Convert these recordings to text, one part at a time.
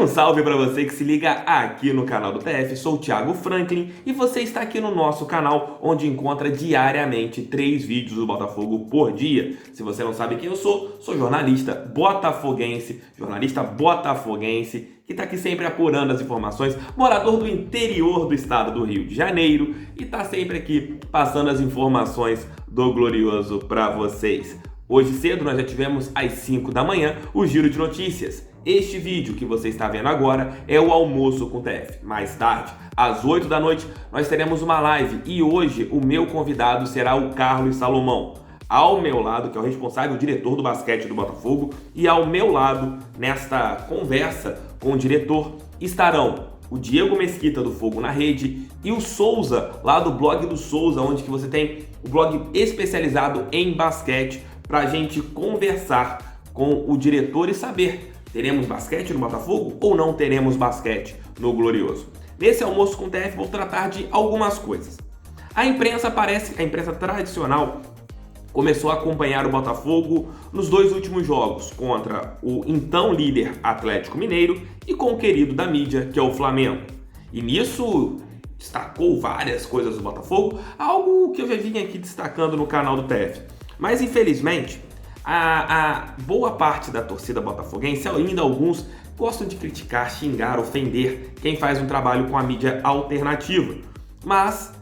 Um salve para você que se liga aqui no canal do TF, sou o Thiago Franklin e você está aqui no nosso canal, onde encontra diariamente 3 vídeos do Botafogo por dia. Se você não sabe quem eu sou jornalista botafoguense, que está aqui sempre apurando as informações, morador do interior do estado do Rio de Janeiro e está sempre aqui passando as informações do Glorioso para vocês. Hoje cedo nós já tivemos às 5 da manhã o Giro de Notícias. Este vídeo que você está vendo agora é o Almoço com o TF. Mais tarde, às 8 da noite, nós teremos uma live e hoje o meu convidado será o Carlos Salomão. Ao meu lado, que é o responsável, o diretor do basquete do Botafogo, e ao meu lado, nesta conversa com o diretor, estarão o Diego Mesquita do Fogo na Rede e o Souza, lá do blog do Souza, onde que você tem o blog especializado em basquete, para a gente conversar com o diretor e saber: teremos basquete no Botafogo ou não teremos basquete no Glorioso? Nesse Almoço com o TF vou tratar de algumas coisas. A imprensa tradicional começou a acompanhar o Botafogo nos 2 últimos jogos, contra o então líder Atlético Mineiro e com o querido da mídia, que é o Flamengo. E nisso destacou várias coisas do Botafogo, algo que eu já vinha aqui destacando no canal do TF. Mas infelizmente, a boa parte da torcida botafoguense, ainda alguns, gostam de criticar, xingar, ofender quem faz um trabalho com a mídia alternativa. Mas,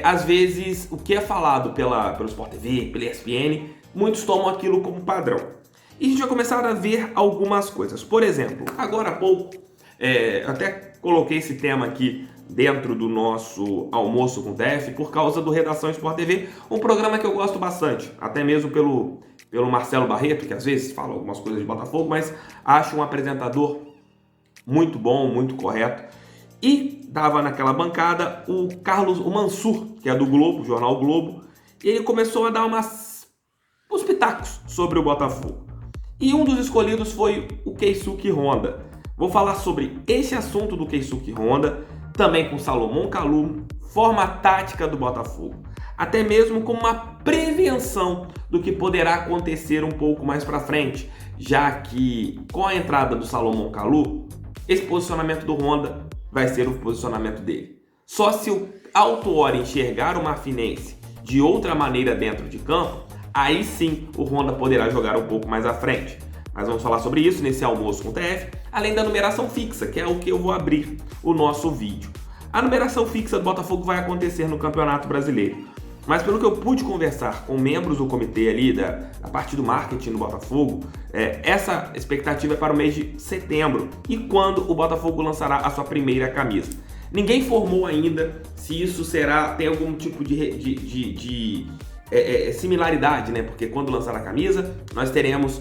às vezes, o que é falado pelo Sport TV, pela ESPN, muitos tomam aquilo como padrão. E a gente vai começar a ver algumas coisas. Por exemplo, agora há pouco, até coloquei esse tema aqui dentro do nosso Almoço com o TF por causa do Redação Sport TV, um programa que eu gosto bastante, até mesmo pelo Marcelo Barreto, que às vezes fala algumas coisas de Botafogo, mas acho um apresentador muito bom, muito correto. E dava naquela bancada o Mansur, que é do Globo, jornal Globo, e ele começou a dar uns pitacos sobre o Botafogo. E um dos escolhidos foi o Keisuke Honda. Vou falar sobre esse assunto do Keisuke Honda, também com Salomão Kalou, forma tática do Botafogo, até mesmo como uma prevenção do que poderá acontecer um pouco mais para frente, já que com a entrada do Salomão Kalou, esse posicionamento do Honda vai ser o posicionamento dele. Só se o Autuori enxergar o Marfinense de outra maneira dentro de campo, aí sim o Honda poderá jogar um pouco mais à frente. Mas vamos falar sobre isso nesse Almoço com o TF, além da numeração fixa, que é o que eu vou abrir o nosso vídeo. A numeração fixa do Botafogo vai acontecer no Campeonato Brasileiro. Mas pelo que eu pude conversar com membros do comitê ali, da parte do marketing do Botafogo, essa expectativa é para o mês de setembro, e quando o Botafogo lançará a sua primeira camisa. Ninguém informou ainda se isso tem algum tipo de similaridade, né? Porque quando lançar a camisa, nós teremos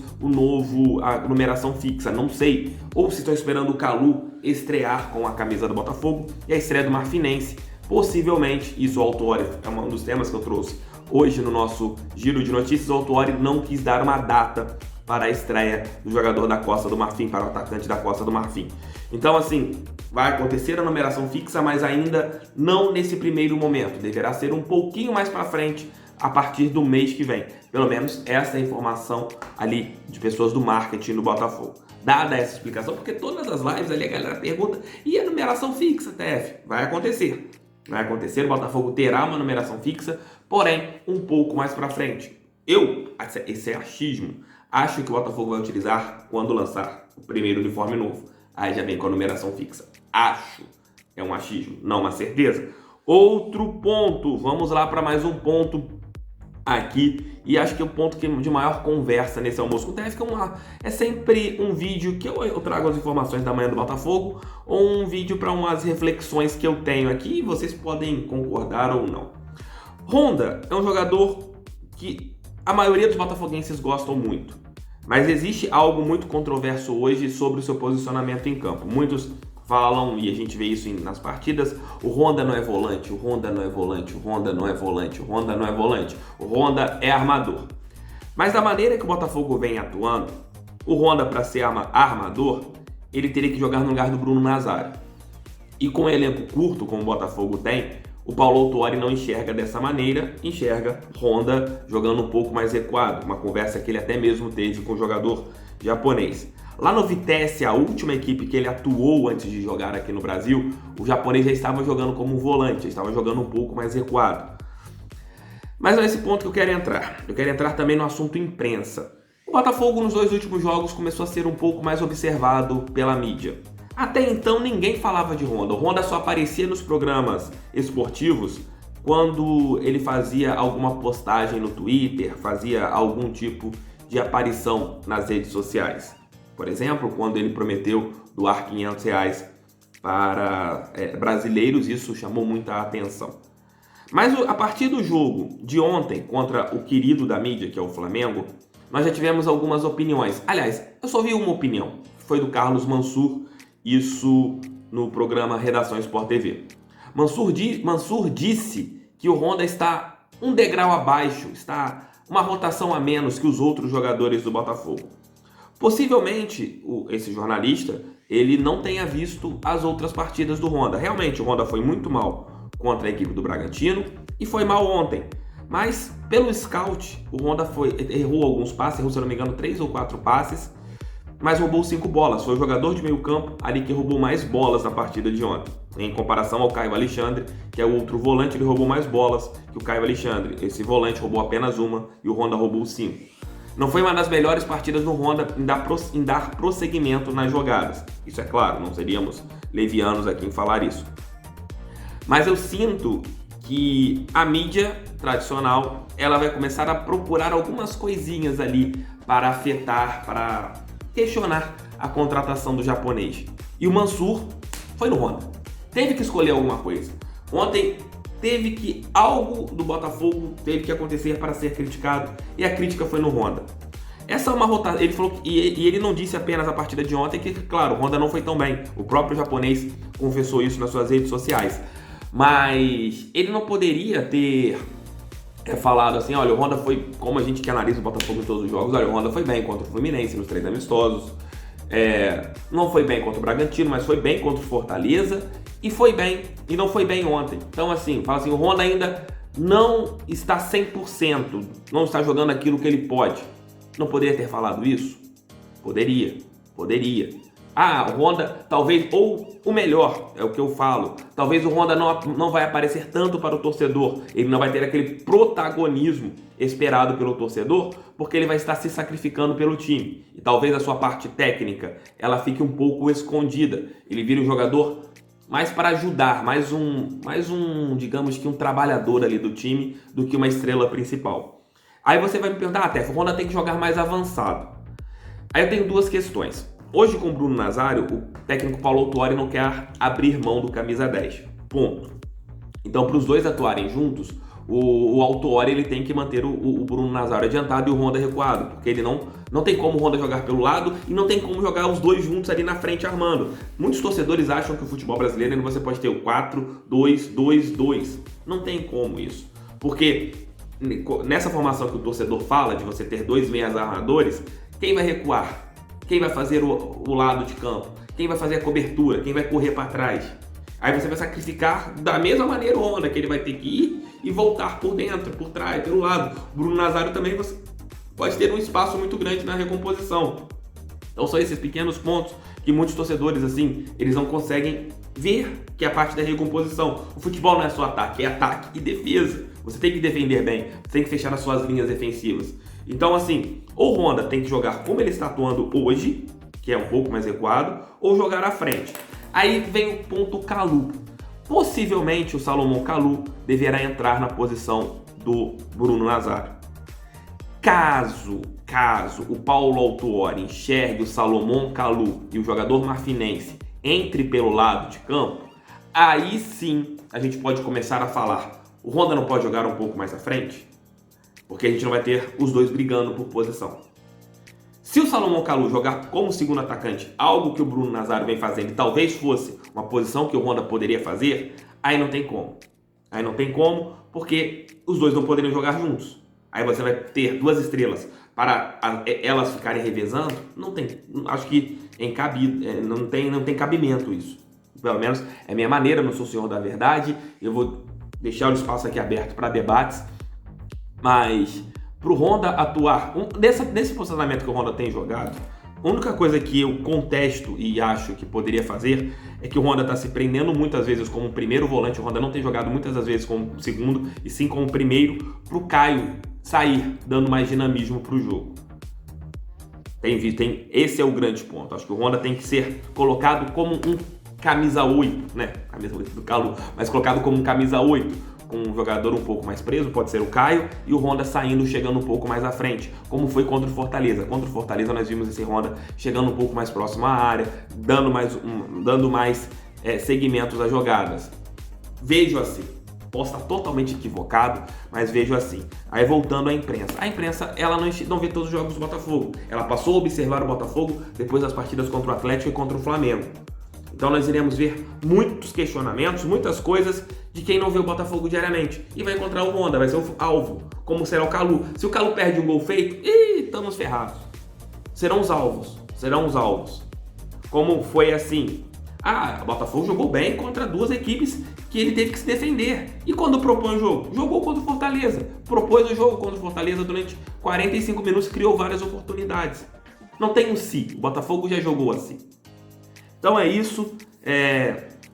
a numeração fixa, não sei. Ou se estão esperando o Kalou estrear com a camisa do Botafogo e a estreia do Marfinense. Possivelmente, isso o Autuori é um dos temas que eu trouxe hoje no nosso Giro de Notícias. O Autuori não quis dar uma data para a estreia do jogador da Costa do Marfim, para o atacante da Costa do Marfim. Então, assim, vai acontecer a numeração fixa, mas ainda não nesse primeiro momento. Deverá ser um pouquinho mais para frente, a partir do mês que vem. Pelo menos essa é a informação ali de pessoas do marketing do Botafogo. Dada essa explicação, porque todas as lives ali a galera pergunta: e a numeração fixa, TF? Vai acontecer. Vai acontecer, o Botafogo terá uma numeração fixa, porém um pouco mais para frente. Esse é achismo, acho que o Botafogo vai utilizar quando lançar o primeiro uniforme novo. Aí já vem com a numeração fixa. Acho, é um achismo, não uma certeza. Outro ponto, vamos lá para mais um ponto aqui, e acho que é o ponto de maior conversa nesse Almoço com o TF, que é sempre um vídeo que eu trago as informações da manhã do Botafogo, ou um vídeo para umas reflexões que eu tenho aqui, e vocês podem concordar ou não. Honda é um jogador que a maioria dos botafoguenses gostam muito, mas existe algo muito controverso hoje sobre o seu posicionamento em campo. Muitos falam, e a gente vê isso nas partidas: o Honda não é volante, o Honda não é volante, o Honda não é volante, o Honda não é volante, o Honda é armador. Mas da maneira que o Botafogo vem atuando, o Honda, para ser armador, ele teria que jogar no lugar do Bruno Nazário. E com um elenco curto, como o Botafogo tem, o Paulo Autuori não enxerga dessa maneira, enxerga Honda jogando um pouco mais recuado, uma conversa que ele até mesmo teve com o jogador japonês. Lá no Vitesse, a última equipe que ele atuou antes de jogar aqui no Brasil, o japonês já estava jogando como um volante, já estava jogando um pouco mais recuado. Mas não é esse ponto que eu quero entrar. Eu quero entrar também no assunto imprensa. O Botafogo nos 2 últimos jogos começou a ser um pouco mais observado pela mídia. Até então ninguém falava de Honda. O Honda só aparecia nos programas esportivos quando ele fazia alguma postagem no Twitter, fazia algum tipo de aparição nas redes sociais. Por exemplo, quando ele prometeu doar R$500 para brasileiros, isso chamou muita atenção. Mas a partir do jogo de ontem contra o querido da mídia, que é o Flamengo, nós já tivemos algumas opiniões. Aliás, eu só vi uma opinião, que foi do Carlos Mansur, isso no programa Redação Sport TV. Mansur disse que o Honda está um degrau abaixo, está uma rotação a menos que os outros jogadores do Botafogo. Possivelmente, esse jornalista, ele não tenha visto as outras partidas do Honda. Realmente, o Honda foi muito mal contra a equipe do Bragantino e foi mal ontem. Mas, pelo scout, o Honda errou alguns passes, errou, se não me engano, 3 ou 4 passes, mas roubou 5 bolas. Foi o jogador de meio campo ali que roubou mais bolas na partida de ontem. Em comparação ao Caio Alexandre, que é o outro volante, ele roubou mais bolas que o Caio Alexandre. Esse volante roubou apenas uma e o Honda roubou 5. Não foi uma das melhores partidas do Honda em dar prosseguimento nas jogadas. Isso é claro, não seríamos levianos aqui em falar isso. Mas eu sinto que a mídia tradicional ela vai começar a procurar algumas coisinhas ali para afetar, para questionar a contratação do japonês. E o Mansur foi no Honda. Teve que escolher alguma coisa. Ontem teve que algo do Botafogo teve que acontecer para ser criticado e a crítica foi no Honda. Essa é uma rotação. Ele falou e ele não disse apenas a partida de ontem que, claro, o Honda não foi tão bem. O próprio japonês confessou isso nas suas redes sociais. Mas ele não poderia ter falado assim, olha, o Honda foi, como a gente que analisa o Botafogo em todos os jogos, olha, o Honda foi bem contra o Fluminense nos 3 amistosos, não foi bem contra o Bragantino, mas foi bem contra o Fortaleza, e foi bem, e não foi bem ontem. Então assim, fala assim, o Honda ainda não está 100%, não está jogando aquilo que ele pode. Não poderia ter falado isso? Poderia. Ah, o Honda talvez, ou o melhor, é o que eu falo, talvez o Honda não vai aparecer tanto para o torcedor, ele não vai ter aquele protagonismo esperado pelo torcedor, porque ele vai estar se sacrificando pelo time. E talvez a sua parte técnica, ela fique um pouco escondida. Ele vira um jogador mais para ajudar, mais um, digamos que um trabalhador ali do time, do que uma estrela principal. Aí você vai me perguntar, Tef, o Honda tem que jogar mais avançado. Aí eu tenho 2 questões. Hoje, com o Bruno Nazário, o técnico Paulo Autuori não quer abrir mão do camisa 10. Ponto. Então, para os dois atuarem juntos, o Autuori ele tem que manter o Bruno Nazário adiantado e o Honda recuado, porque ele não tem como o Honda jogar pelo lado e não tem como jogar os dois juntos ali na frente armando. Muitos torcedores acham que o futebol brasileiro você pode ter o 4-2-2-2. Não tem como isso. Porque nessa formação que o torcedor fala, de você ter 2 meias armadores, quem vai recuar? Quem vai fazer o lado de campo? Quem vai fazer a cobertura? Quem vai correr para trás? Aí você vai sacrificar da mesma maneira o Honda, que ele vai ter que ir e voltar por dentro, por trás, pelo lado. O Bruno Nazário também você pode ter um espaço muito grande na recomposição. Então são esses pequenos pontos que muitos torcedores, assim, eles não conseguem ver que é a parte da recomposição. O futebol não é só ataque, é ataque e defesa. Você tem que defender bem, você tem que fechar as suas linhas defensivas. Então, assim, ou o Honda tem que jogar como ele está atuando hoje, que é um pouco mais recuado, ou jogar à frente. Aí vem o ponto Kalu. Possivelmente o Salomão Kalu deverá entrar na posição do Bruno Nazário. Caso o Paulo Autuori enxergue o Salomão Kalu e o jogador marfinense entre pelo lado de campo, aí sim a gente pode começar a falar, o Honda não pode jogar um pouco mais à frente? Porque a gente não vai ter os dois brigando por posição. Se o Salomão Kalu jogar como segundo atacante, algo que o Bruno Nazário vem fazendo e talvez fosse uma posição que o Honda poderia fazer, aí não tem como. Aí não tem como, porque os dois não poderiam jogar juntos. Aí você vai ter 2 estrelas para elas ficarem revezando, não tem. Acho que não tem cabimento isso. Pelo menos é a minha maneira, não sou o senhor da verdade. Eu vou deixar o espaço aqui aberto para debates. Mas para o Honda atuar, nesse posicionamento que o Honda tem jogado, única coisa que eu contesto e acho que poderia fazer é que o Honda está se prendendo muitas vezes como primeiro volante. O Honda não tem jogado muitas das vezes como segundo, e sim como primeiro, para o Caio sair, dando mais dinamismo para o jogo. Esse é o grande ponto. Acho que o Honda tem que ser colocado como um camisa 8, né? Camisa 8 do Calu, mas colocado como um camisa 8, com um jogador um pouco mais preso, pode ser o Caio, e o Honda saindo, chegando um pouco mais à frente, como foi contra o Fortaleza. Contra o Fortaleza nós vimos esse Honda chegando um pouco mais próximo à área, dando mais segmentos às jogadas. Vejo assim. Posso estar totalmente equivocado, mas vejo assim. Aí voltando à imprensa. A imprensa, ela não vê todos os jogos do Botafogo. Ela passou a observar o Botafogo depois das partidas contra o Atlético e contra o Flamengo. Então nós iremos ver muitos questionamentos, muitas coisas de quem não vê o Botafogo diariamente. E vai encontrar o Honda, vai ser o alvo, como será o Calu. Se o Calu perde um gol feito, estamos ferrados. Serão os alvos. Como foi assim. O Botafogo jogou bem contra duas equipes que ele teve que se defender. E quando propõe o jogo? Jogou contra o Fortaleza. Propôs o jogo contra o Fortaleza durante 45 minutos, criou várias oportunidades. Não tem um si. O Botafogo já jogou assim. Então é isso.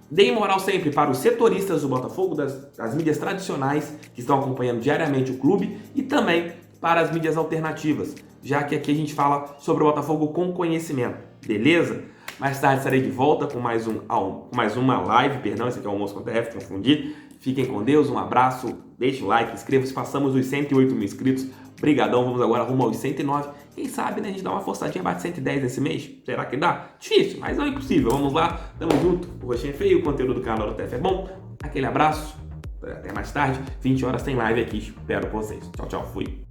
Deem moral sempre para os setoristas do Botafogo, das mídias tradicionais que estão acompanhando diariamente o clube, e também para as mídias alternativas, já que aqui a gente fala sobre o Botafogo com conhecimento, beleza? Mais tarde estarei de volta com mais uma live, esse aqui é o Almoço com TF, confundi. Fiquem com Deus, um abraço, deixe o like, inscreva-se, passamos os 108 mil inscritos. Brigadão, vamos agora rumo aos 109. Quem sabe, né, a gente dá uma forçadinha, bate 110 nesse mês? Será que dá? Difícil, mas não é impossível. Vamos lá, tamo junto. O rostinho é feio, o conteúdo do canal do TF é bom. Aquele abraço, até mais tarde. 20 horas tem live aqui, espero vocês. Tchau, tchau, fui.